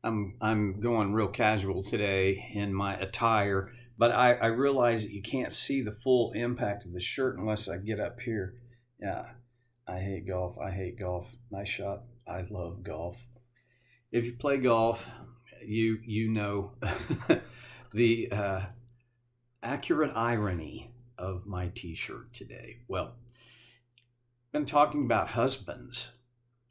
I'm going real casual today in my attire, but I realize that you can't see the full impact of the shirt unless I get up here. Yeah, I hate golf. I hate golf. Nice shot. I love golf. If you play golf, you know the accurate irony of my T-shirt today. Well, I've been talking about husbands,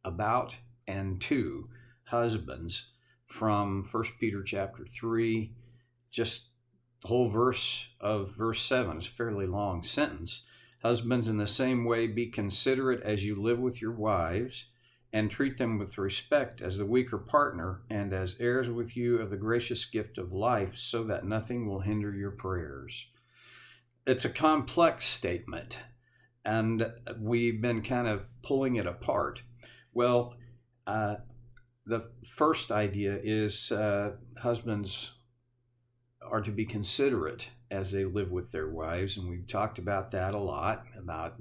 about and to husbands from First Peter chapter 3, just the whole verse of verse 7 is a fairly long sentence. Husbands, in the same way, be considerate as you live with your wives, and treat them with respect as the weaker partner and as heirs with you of the gracious gift of life, so that nothing will hinder your prayers. It's a complex statement, and we've been kind of pulling it apart. Well, the first idea is husbands are to be considerate as they live with their wives, and we've talked about that a lot. About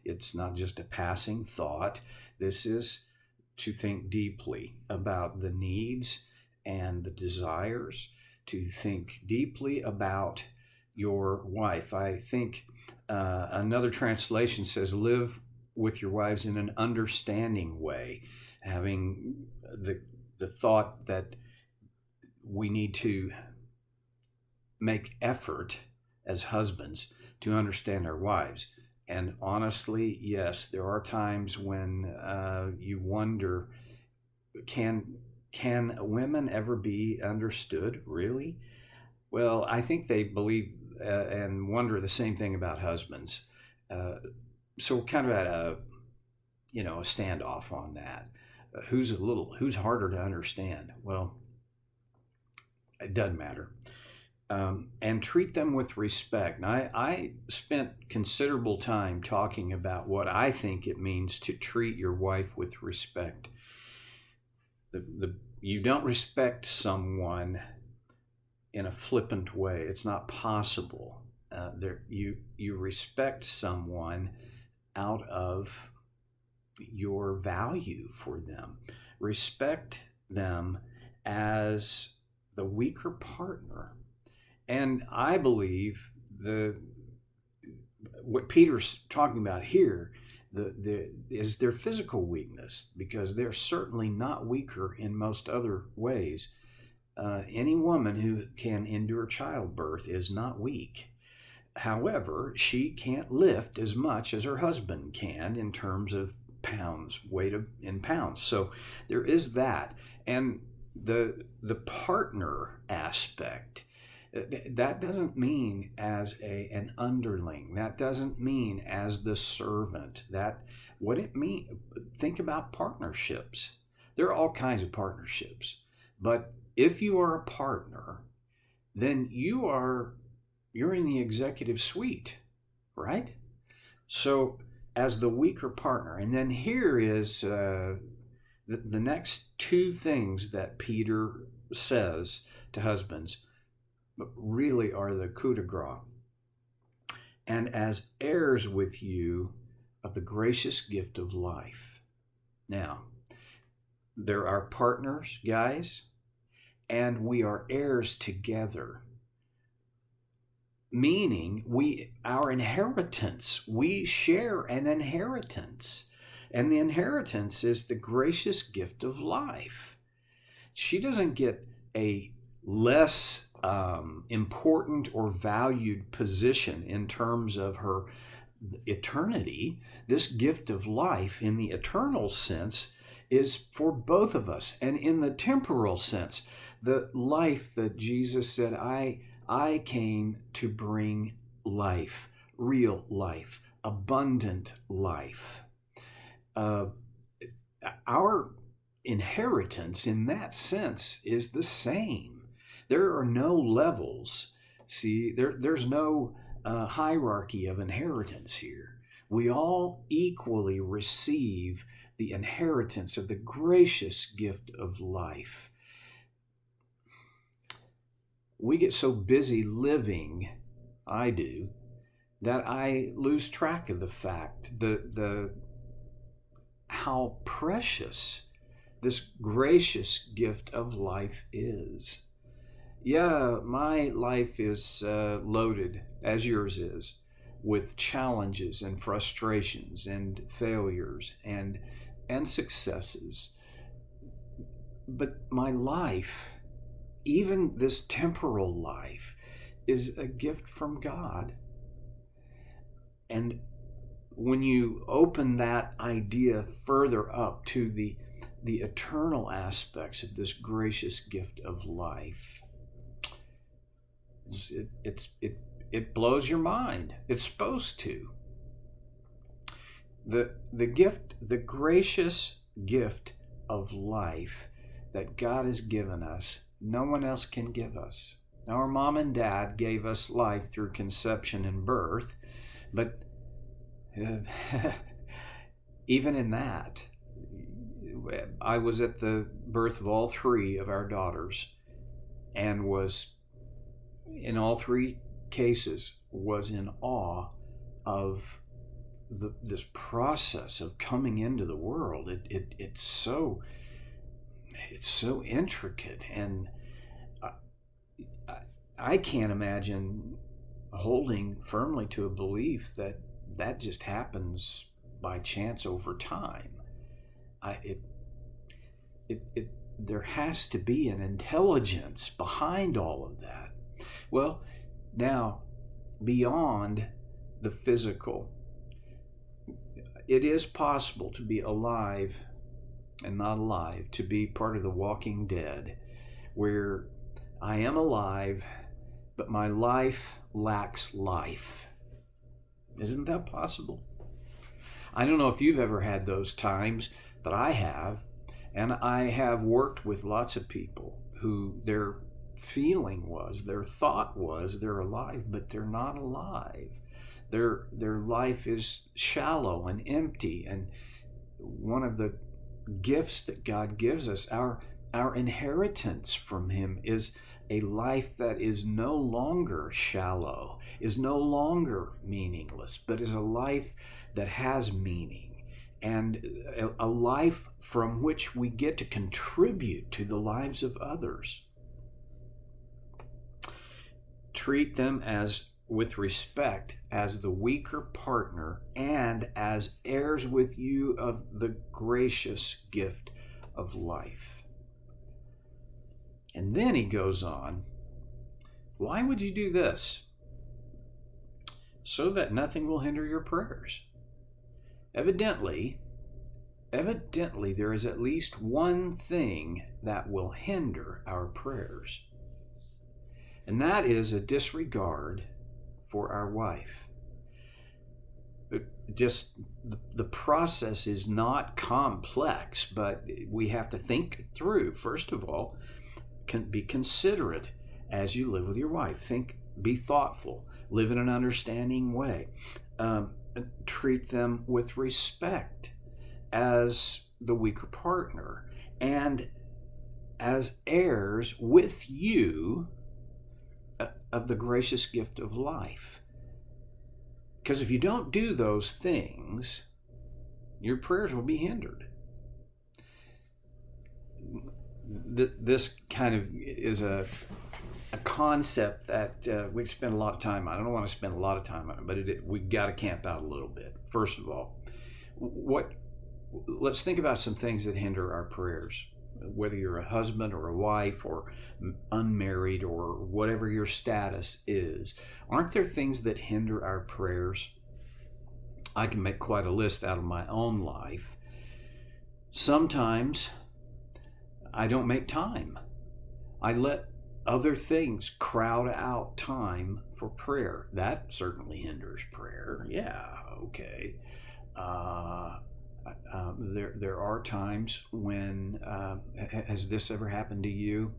it's not just a passing thought. This is to think deeply about the needs and the desires, to think deeply about your wife. I think another translation says, live with your wives in an understanding way, having the thought that we need to make effort as husbands to understand our wives. And honestly, yes, there are times when you wonder, can women ever be understood, really? Well, I think they believe and wonder the same thing about husbands. So we're kind of at a standoff on that. Who's harder to understand? Well, it doesn't matter. And treat them with respect. Now, I spent considerable time talking about what I think it means to treat your wife with respect. You don't respect someone in a flippant way. It's not possible. You respect someone out of your value for them. Respect them as the weaker partner. And I believe what Peter's talking about here is their physical weakness, because they're certainly not weaker in most other ways. Any woman who can endure childbirth is not weak. However, she can't lift as much as her husband can in terms of pounds, in pounds. So there is that. And the partner aspect, that doesn't mean as an underling. That doesn't mean as the servant. What it means, think about partnerships. There are all kinds of partnerships. But if you are a partner, then you're in the executive suite, right? So as the weaker partner, and then here is the next two things that Peter says to husbands, but really are the coup de grace. And as heirs with you of the gracious gift of life. Now, there are partners, guys, and we are heirs together. Meaning our inheritance, we share an inheritance. And the inheritance is the gracious gift of life. She doesn't get a less important or valued position in terms of her eternity. This gift of life in the eternal sense is for both of us. And in the temporal sense, the life that Jesus said, I came to bring life, real life, abundant life. Our inheritance in that sense is the same. There are no levels. See, there's no hierarchy of inheritance here. We all equally receive the inheritance of the gracious gift of life. We get so busy living, I do, that I lose track of the fact, how precious this gracious gift of life is. Yeah, my life is loaded, as yours is, with challenges and frustrations and failures and successes. But my life, even this temporal life, is a gift from God. And when you open that idea further up to the eternal aspects of this gracious gift of life, it blows your mind. It's supposed to. The gracious gift of life that God has given us, no one else can give us. Now, our mom and dad gave us life through conception and birth, but even in that, I was at the birth of all three of our daughters, and was, in all three cases, was in awe of this process of coming into the world. It's so intricate, and I can't imagine holding firmly to a belief that just happens by chance over time. There has to be an intelligence behind all of that. Well, now, beyond the physical, it is possible to be alive and not alive, to be part of the walking dead, where I am alive, but my life lacks life. Isn't that possible? I don't know if you've ever had those times, but I have. And I have worked with lots of people who their feeling was, their thought was, they're alive, but they're not alive. Their life is shallow and empty. And one of the gifts that God gives us, our inheritance from Him, is a life that is no longer shallow, is no longer meaningless, but is a life that has meaning, and a life from which we get to contribute to the lives of others. Treat them with respect as the weaker partner and as heirs with you of the gracious gift of life. And then he goes on, why would you do this? So that nothing will hinder your prayers. Evidently, there is at least one thing that will hinder our prayers, and that is a disregard for our wife. Just the process is not complex, but we have to think through. First of all, be considerate as you live with your wife. Be thoughtful, live in an understanding way. Treat them with respect as the weaker partner and as heirs with you of the gracious gift of life. Because if you don't do those things, your prayers will be hindered. This kind of is a concept that we spend a lot of time on. I don't want to spend a lot of time on it, but we got to camp out a little bit. First of all, let's think about some things that hinder our prayers. Whether you're a husband or a wife or unmarried or whatever your status is, aren't there things that hinder our prayers? I can make quite a list out of my own life. Sometimes I don't make time. I let other things crowd out time for prayer. That certainly hinders prayer. Yeah, okay. There are times when, has this ever happened to you?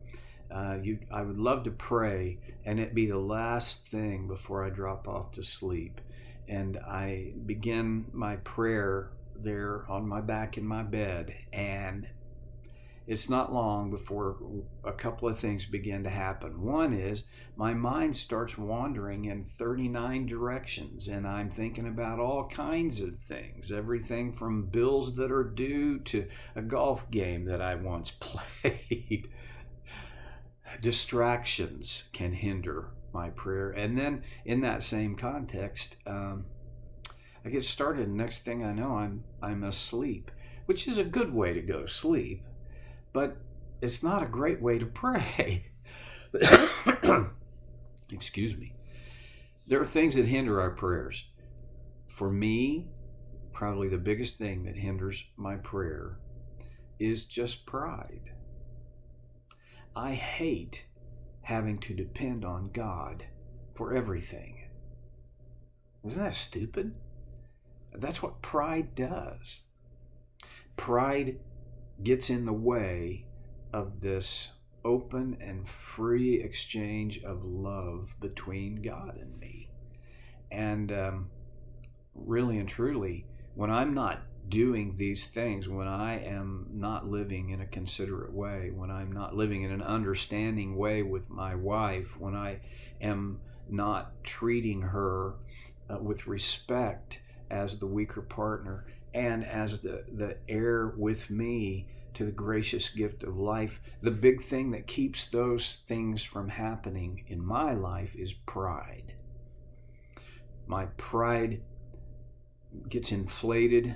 I would love to pray, and it be the last thing before I drop off to sleep. And I begin my prayer there on my back in my bed, and it's not long before a couple of things begin to happen. One is my mind starts wandering in 39 directions, and I'm thinking about all kinds of things, everything from bills that are due to a golf game that I once played. Distractions can hinder my prayer. And then in that same context, I get started, and next thing I know, I'm asleep, which is a good way to go to sleep, but it's not a great way to pray. Excuse me. There are things that hinder our prayers. For me, probably the biggest thing that hinders my prayer is just pride. I hate having to depend on God for everything. Isn't that stupid? That's what pride does. Pride gets in the way of this open and free exchange of love between God and me. And really and truly, when I'm not doing these things, when I am not living in a considerate way, when I'm not living in an understanding way with my wife, when I am not treating her with respect as the weaker partner and as the heir with me to the gracious gift of life, the big thing that keeps those things from happening in my life is pride. My pride gets inflated,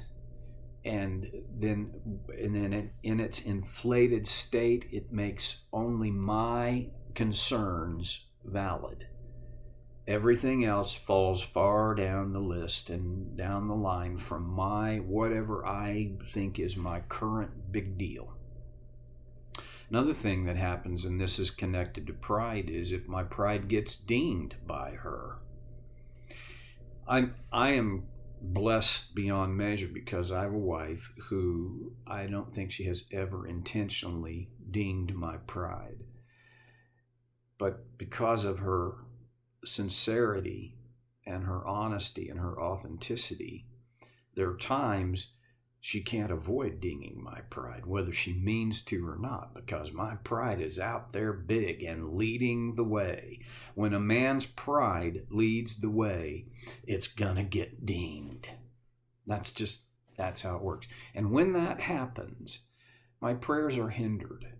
and then in its inflated state, it makes only my concerns valid. Everything else falls far down the list and down the line from my whatever I think is my current big deal. Another thing that happens, and this is connected to pride, is if my pride gets dinged by her. I am blessed beyond measure because I have a wife who I don't think she has ever intentionally dinged my pride. But because of her sincerity and her honesty and her authenticity, there are times she can't avoid dinging my pride, whether she means to or not, because my pride is out there big and leading the way. When a man's pride leads the way, it's gonna get dinged. That's how it works. And when that happens, my prayers are hindered.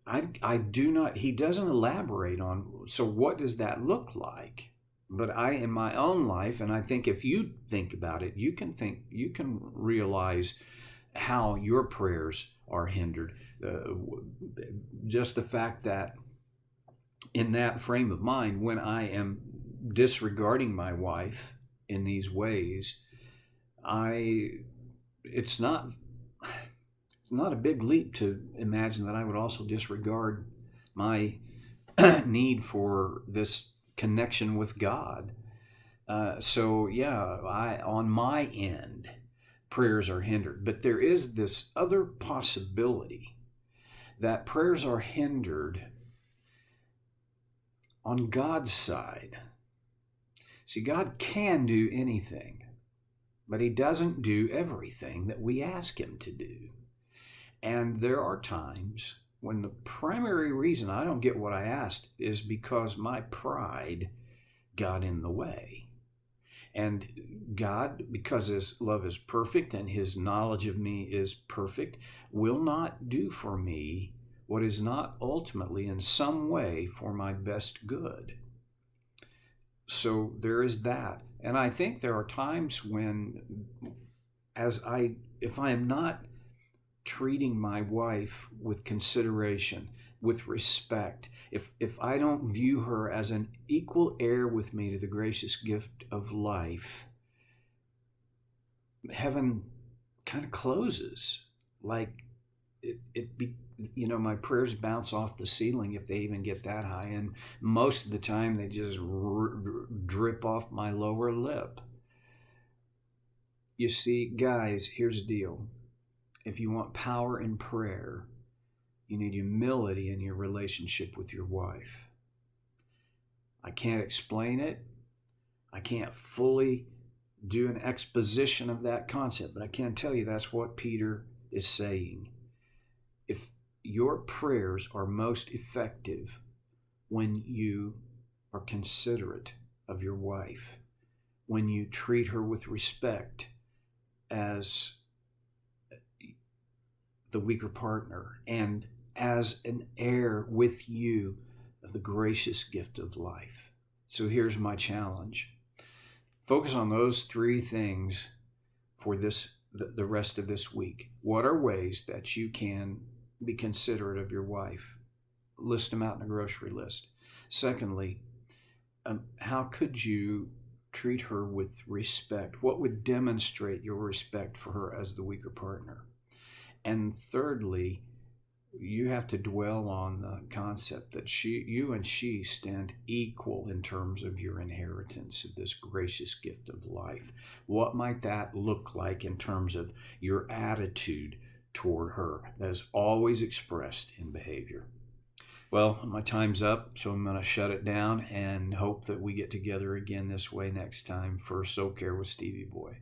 I do not, he doesn't elaborate on, so what does that look like? But in my own life, and I think if you think about it, you can realize how your prayers are hindered. Just the fact that in that frame of mind, when I am disregarding my wife in these ways, it's not a big leap to imagine that I would also disregard my need for this connection with God. On my end, prayers are hindered. But there is this other possibility that prayers are hindered on God's side. See, God can do anything, but he doesn't do everything that we ask him to do. And there are times when the primary reason I don't get what I asked is because my pride got in the way. And God, because his love is perfect and his knowledge of me is perfect, will not do for me what is not ultimately in some way for my best good. So there is that. And I think there are times when, if I am not treating my wife with consideration, with respect, if I don't view her as an equal heir with me to the gracious gift of life, heaven kind of closes. Like my prayers bounce off the ceiling if they even get that high, and most of the time they just drip off my lower lip. You see, guys, here's the deal. If you want power in prayer, you need humility in your relationship with your wife. I can't explain it. I can't fully do an exposition of that concept, but I can tell you that's what Peter is saying. If your prayers are most effective when you are considerate of your wife, when you treat her with respect as the weaker partner and as an heir with you of the gracious gift of life. So here's my challenge. Focus on those three things for the rest of this week. What are ways that you can be considerate of your wife? List them out in a grocery list. Secondly, how could you treat her with respect? What would demonstrate your respect for her as the weaker partner? And thirdly, you have to dwell on the concept that you and she stand equal in terms of your inheritance of this gracious gift of life. What might that look like in terms of your attitude toward her that is always expressed in behavior? Well, my time's up, so I'm going to shut it down and hope that we get together again this way next time for Soul Care with Stevie Boy.